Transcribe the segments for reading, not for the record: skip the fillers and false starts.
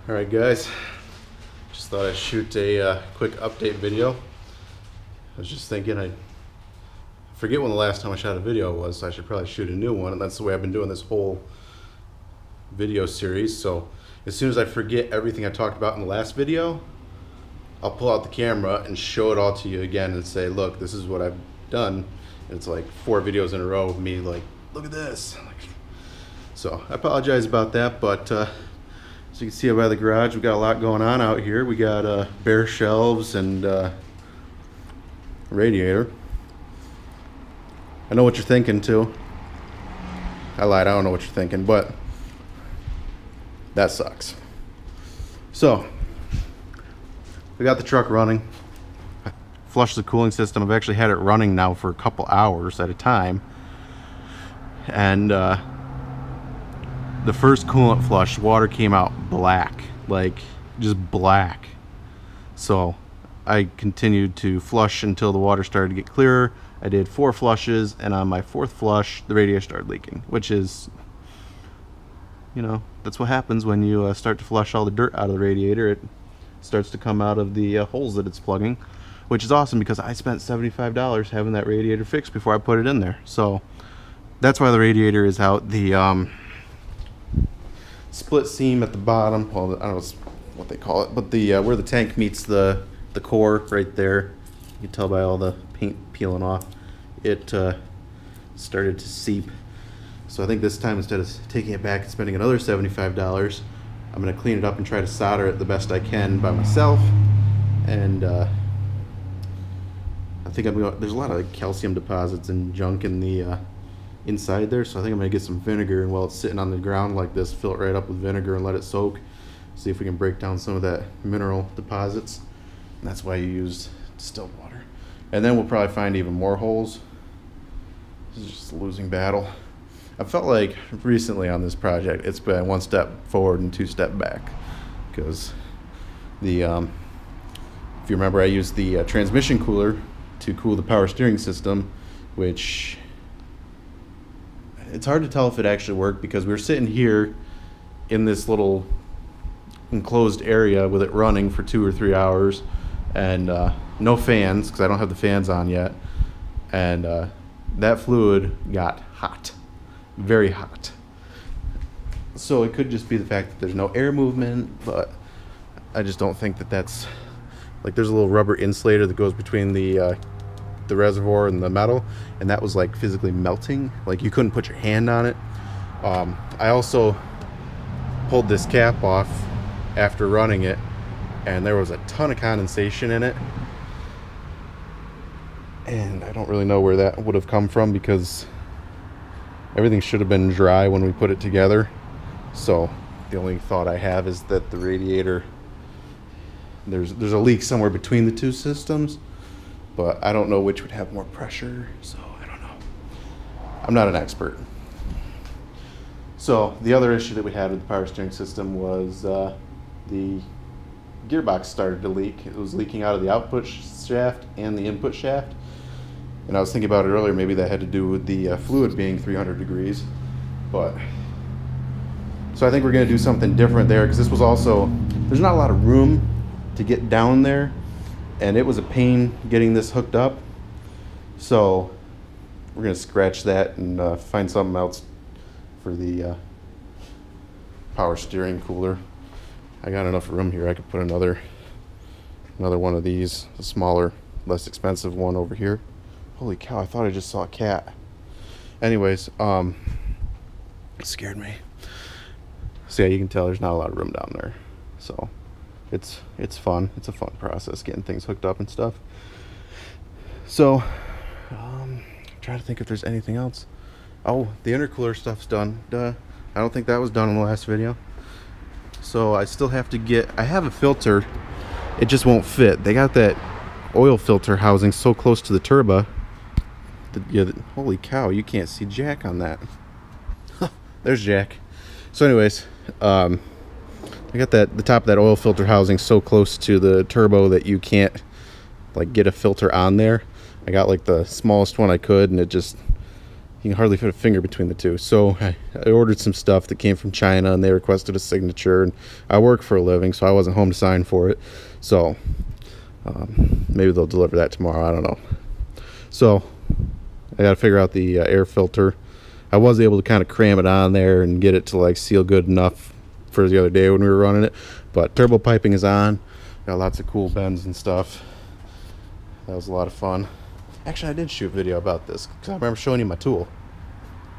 Alright guys, just thought I'd shoot a quick update video. I was just thinking, I forget when the last time I shot a video was, so I should probably shoot a new one, and that's the way I've been doing this whole video series. So as soon as I forget everything I talked about in the last video, I'll pull out the camera and show it all to you again and say, look, this is what I've done. And it's like 4 videos in a row of me like, look at this. So I apologize about that, but as you can see by the garage, we got a lot going on out here. We got bare shelves and radiator. I know what you're thinking too. I lied, I don't know what you're thinking, but that sucks. So we got the truck running. I flushed the cooling system. I've actually had it running now for a couple hours at a time, and the first coolant flush, water came out black, like just black. So I continued to flush until the water started to get clearer. I did 4 flushes, and on my 4th flush the radiator started leaking, which is, you know, that's what happens when you start to flush all the dirt out of the radiator. It starts to come out of the holes that it's plugging, which is awesome because I spent $75 having that radiator fixed before I put it in there. So that's why the radiator is out. The split seam at the bottom, well, I don't know what they call it, but the where the tank meets the core right there, you can tell by all the paint peeling off, it started to seep. So I think this time, instead of taking it back and spending another $75, I'm going to clean it up and try to solder it the best I can by myself. And I think there's a lot of calcium deposits and junk in the inside there, so I think I'm going to get some vinegar, and while it's sitting on the ground like this, fill it right up with vinegar and let it soak. See if we can break down some of that mineral deposits. And that's why you use distilled water. And then we'll probably find even more holes. This is just a losing battle. I felt like recently on this project it's been 1 step forward and 2 steps back, because the if you remember, I used the transmission cooler to cool the power steering system, which it's hard to tell if it actually worked, because we were sitting here in this little enclosed area with it running for 2 or 3 hours, and no fans, because I don't have the fans on yet, and that fluid got hot, very hot. So it could just be the fact that there's no air movement, but I just don't think that that's, like, there's a little rubber insulator that goes between the reservoir and the metal, and that was like physically melting, like you couldn't put your hand on it. I also pulled this cap off after running it, and there was a ton of condensation in it, and I don't really know where that would have come from, because everything should have been dry when we put it together. So the only thought I have is that the radiator, there's a leak somewhere between the 2 systems, but I don't know which would have more pressure, so I don't know. I'm not an expert. So the other issue that we had with the power steering system was the gearbox started to leak. It was leaking out of the output shaft and the input shaft. And I was thinking about it earlier, maybe that had to do with the fluid being 300 degrees. But so I think we're going to do something different there, because this was also, there's not a lot of room to get down there, and it was a pain getting this hooked up. So we're going to scratch that and find something else for the power steering cooler. I got enough room here. I could put another one of these, a smaller, less expensive one over here. Holy cow, I thought I just saw a cat. Anyways, it scared me. So yeah, you can tell there's not a lot of room down there. So it's fun. It's a fun process getting things hooked up and stuff. So I'm trying to think if there's anything else. Oh, the intercooler stuff's done. Duh. I don't think that was done in the last video. So I still have to get, I have a filter, it just won't fit. They got that oil filter housing so close to the turbo. Holy cow, you can't see Jack on that. There's Jack. So anyways, I got the top of that oil filter housing so close to the turbo that you can't like get a filter on there. I got like the smallest one I could, and it just you can hardly fit a finger between the two. So I ordered some stuff that came from China, and they requested a signature, and I work for a living, so I wasn't home to sign for it. So maybe they'll deliver that tomorrow, I don't know. So I got to figure out the air filter. I was able to kind of cram it on there and get it to like seal good enough for the other day when we were running it, but turbo piping is on. Got lots of cool bends and stuff. That was a lot of fun. Actually, I did shoot a video about this because I remember showing you my tool.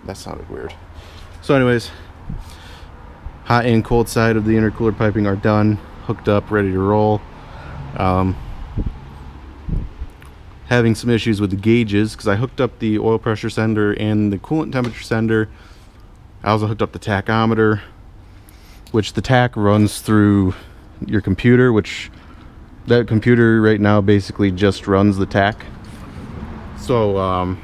That sounded weird. So anyways, hot and cold side of the intercooler piping are done, hooked up, ready to roll. Having some issues with the gauges because I hooked up the oil pressure sender and the coolant temperature sender. I also hooked up the tachometer, which the tach runs through your computer, which that computer right now basically just runs the tach. So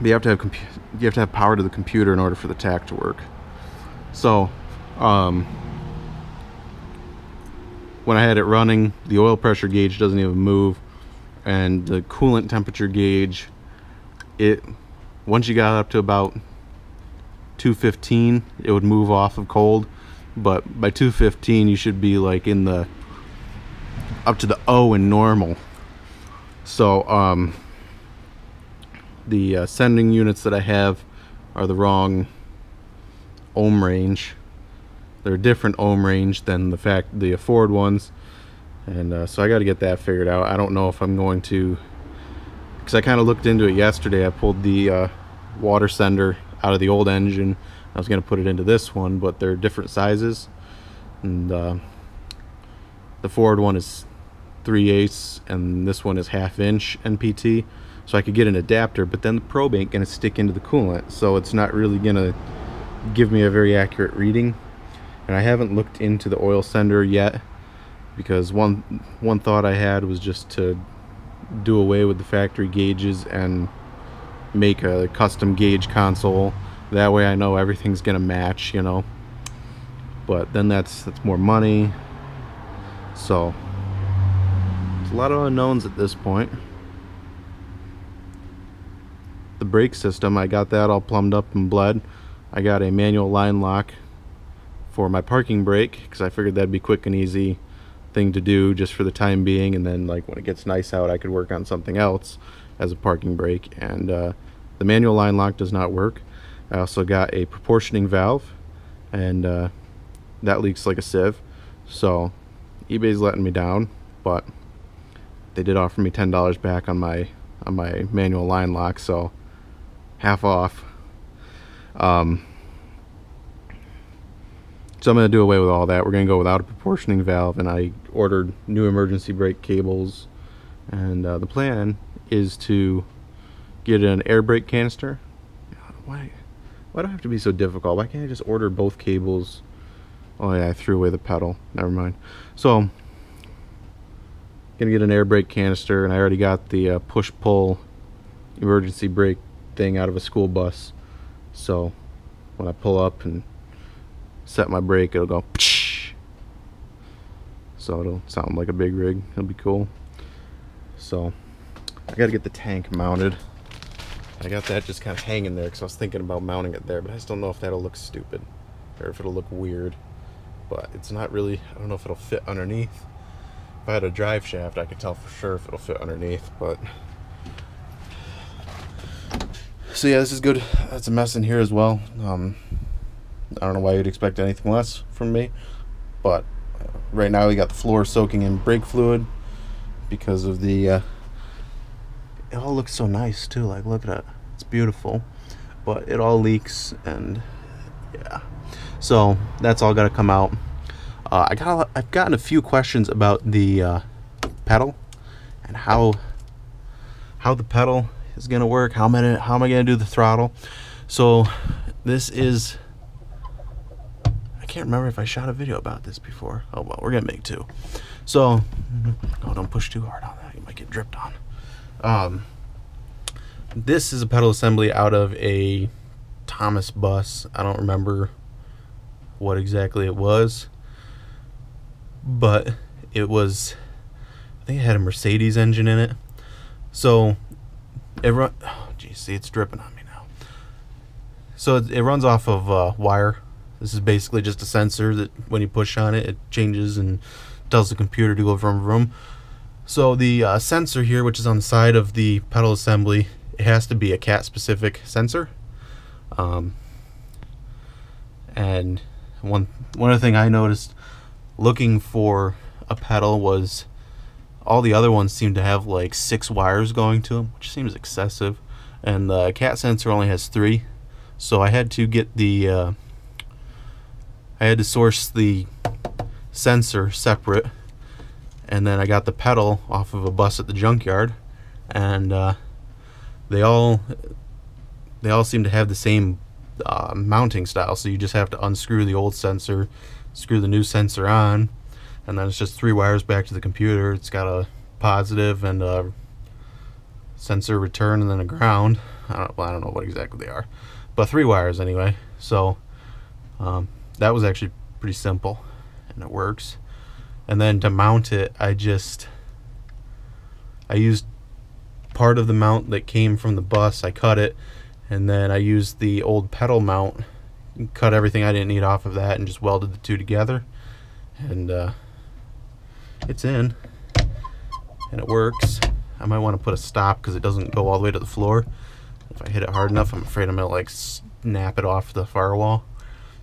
you have to have power to the computer in order for the tach to work. So when I had it running, the oil pressure gauge doesn't even move, and the coolant temperature gauge, once you got up to about 215, it would move off of cold, but by 215 you should be like in the up to the O in normal. So the sending units that I have are the wrong ohm range. They're a different ohm range than the Ford ones, and so I got to get that figured out. I don't know if I'm going to, because I kind of looked into it yesterday. I pulled the water sender out of the old engine. I was going to put it into this one, but they're different sizes, and the Ford one is 3/8 and this one is 1/2 inch NPT. So I could get an adapter, but then the probe ain't gonna stick into the coolant, so it's not really gonna give me a very accurate reading. And I haven't looked into the oil sender yet, because one thought I had was just to do away with the factory gauges and make a custom gauge console. That way I know everything's gonna match, you know. But then that's more money. So there's a lot of unknowns at this point. The brake system, I got that all plumbed up and bled. I got a manual line lock for my parking brake because I figured that'd be quick and easy thing to do just for the time being, and then like when it gets nice out I could work on something else as a parking brake. And the manual line lock does not work. I also got a proportioning valve, and that leaks like a sieve. So eBay's letting me down, but they did offer me $10 back on my manual line lock, so half off. So I'm going to do away with all that. We're going to go without a proportioning valve, and I ordered new emergency brake cables, and the plan is to get an air brake canister. Why do I have to be so difficult? Why can't I just order both cables? Oh yeah, I threw away the pedal. Never mind. So gonna get an air brake canister, and I already got the push-pull emergency brake thing out of a school bus. So when I pull up and set my brake, it'll go psh. So it'll sound like a big rig. It'll be cool. So I gotta get the tank mounted. I got that just kind of hanging there because I was thinking about mounting it there, but I just don't know if that'll look stupid or if it'll look weird. But it's not really, I don't know if it'll fit underneath. If I had a drive shaft, I could tell for sure if it'll fit underneath, but so yeah, this is good. That's a mess in here as well. I don't know why you'd expect anything less from me, but right now we got the floor soaking in brake fluid because of the it all looks so nice too. Like, look at it, it's beautiful, but it all leaks, and yeah, so that's all got to come out. I've gotten a few questions about the pedal and how the pedal is gonna work. How am I gonna do the throttle? So this is, I can't remember if I shot a video about this before. Oh well, we're gonna make two. So oh, don't push too hard on that, you might get dripped on. This is a pedal assembly out of a Thomas bus. I don't remember what exactly it was, but it was, I think it had a Mercedes engine in it. So everyone, oh geez, see, it's dripping on me now. So it runs off of wire. This is basically just a sensor that when you push on it, it changes and tells the computer to go vroom vroom. So the sensor here, which is on the side of the pedal assembly, it has to be a cat specific sensor. And one other thing I noticed looking for a pedal was all the other ones seem to have like 6 wires going to them, which seems excessive, and the cat sensor only has 3. So I had to get the I had to source the sensor separate, and then I got the pedal off of a bus at the junkyard, and they all seem to have the same mounting style. So you just have to unscrew the old sensor, screw the new sensor on, and then it's just 3 wires back to the computer. It's got a positive and a sensor return and then a ground. I don't know what exactly they are, but 3 wires anyway. So that was actually pretty simple, and it works. And then to mount it, I used part of the mount that came from the bus. I cut it, and then I used the old pedal mount, cut everything I didn't need off of that, and just welded the 2 together. And it's in, and it works. I might want to put a stop because it doesn't go all the way to the floor. If I hit it hard enough, I'm afraid I'm gonna like snap it off the firewall.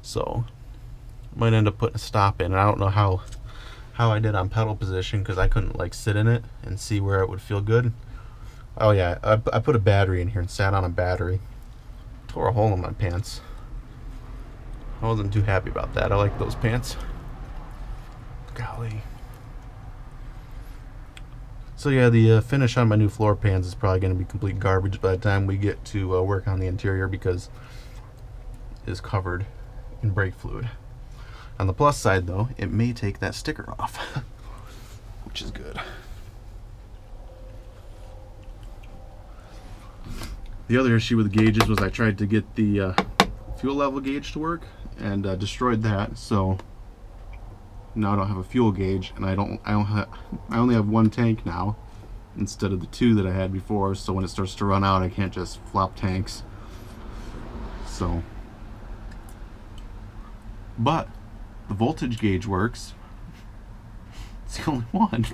So I might end up putting a stop in. And I don't know how I did on pedal position because I couldn't like sit in it and see where it would feel good. Oh yeah, I put a battery in here and sat on a battery. Tore a hole in my pants. I wasn't too happy about that. I like those pants. Golly. So yeah, the finish on my new floor pans is probably going to be complete garbage by the time we get to work on the interior, because it is covered in brake fluid. On the plus side though, it may take that sticker off, which is good. The other issue with the gauges was I tried to get the fuel level gauge to work and destroyed that, so now I don't have a fuel gauge, and I only have 1 tank now instead of the 2 that I had before. So when it starts to run out, I can't just flop tanks. So, but the voltage gauge works. It's the only one.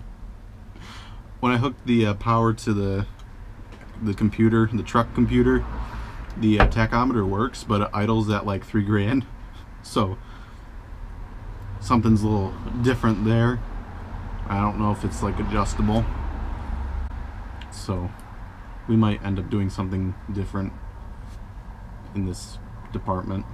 When I hooked the power to the computer, the truck computer, the tachometer works, but it idles at like $3 grand. So something's a little different there. I don't know if it's like adjustable. So we might end up doing something different in this department.